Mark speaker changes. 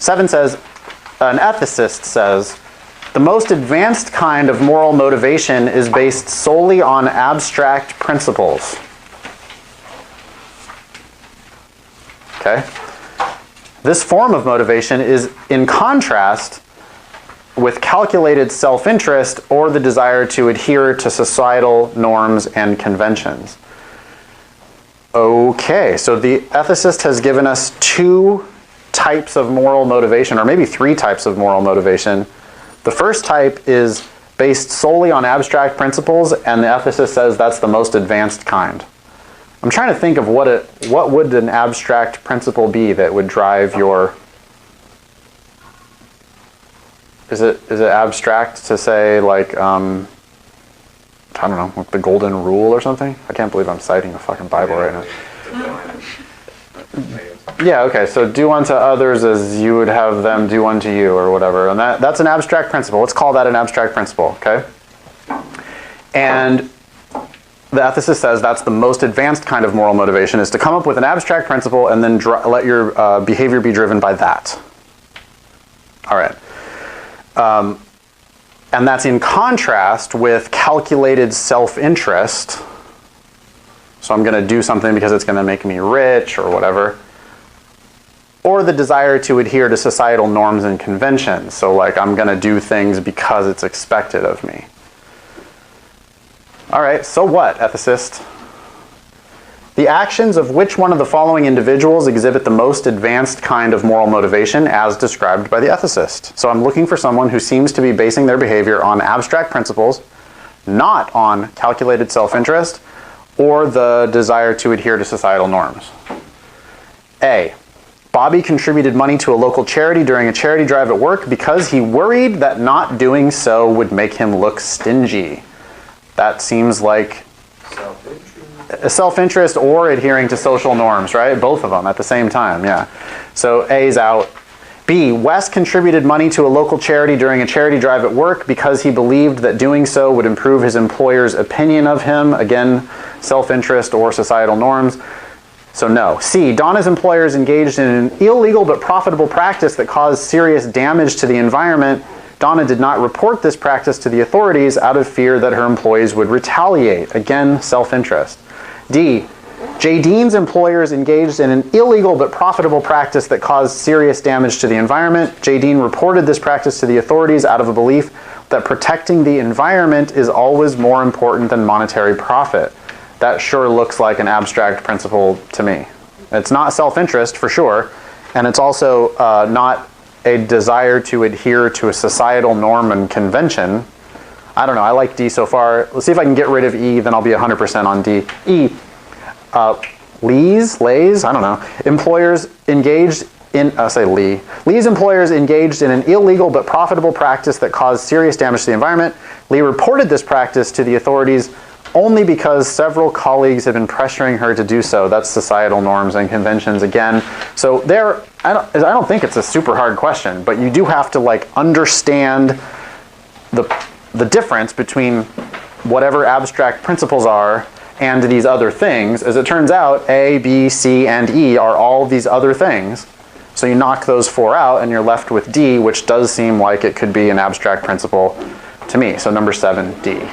Speaker 1: 7 says, an ethicist says, the most advanced kind of moral motivation is based solely on abstract principles. Okay? This form of motivation is in contrast with calculated self-interest or the desire to adhere to societal norms and conventions. Okay, so the ethicist has given us 2 types of moral motivation, or maybe 3 types of moral motivation. The first type is based solely on abstract principles, and the ethicist says that's the most advanced kind. I'm trying to think of what would an abstract principle be that would drive your... Is it abstract to say, like, I don't know, like the golden rule or something? I can't believe I'm citing the fucking Bible right now. Yeah, okay, so do unto others as you would have them do unto you, or whatever. And that's an abstract principle. Let's call that an abstract principle, okay? And the ethicist says that's the most advanced kind of moral motivation, is to come up with an abstract principle and then let your behavior be driven by that. All right. And that's in contrast with calculated self-interest. So I'm going to do something because it's going to make me rich or whatever. Or the desire to adhere to societal norms and conventions. So like I'm going to do things because it's expected of me. All right, so what, ethicist? The actions of which one of the following individuals exhibit the most advanced kind of moral motivation as described by the ethicist? So I'm looking for someone who seems to be basing their behavior on abstract principles, not on calculated self-interest, or the desire to adhere to societal norms. A. Bobby contributed money to a local charity during a charity drive at work because he worried that not doing so would make him look stingy. That seems like self-interest or adhering to social norms, right? Both of them at the same time, yeah. So A's out. B, Wes contributed money to a local charity during a charity drive at work because he believed that doing so would improve his employer's opinion of him. Again, self-interest or societal norms. So no. C, Donna's employers engaged in an illegal but profitable practice that caused serious damage to the environment. Donna did not report this practice to the authorities out of fear that her employees would retaliate. Again, self-interest. D, Jadine's employers engaged in an illegal but profitable practice that caused serious damage to the environment. Jadine reported this practice to the authorities out of a belief that protecting the environment is always more important than monetary profit. That sure looks like an abstract principle to me. It's not self-interest for sure, and it's also not a desire to adhere to a societal norm and convention. I don't know, I like D so far. Let's see if I can get rid of E, then I'll be 100% on D. E, Lee's, I don't know, employers engaged in, Lee's employers engaged in an illegal but profitable practice that caused serious damage to the environment. Lee reported this practice to the authorities only because several colleagues have been pressuring her to do so. That's societal norms and conventions again. So there, I don't think it's a super hard question, but you do have to like understand the difference between whatever abstract principles are and these other things. As it turns out, A, B, C, and E are all these other things. So you knock those 4 out and you're left with D, which does seem like it could be an abstract principle to me. So number 7, D.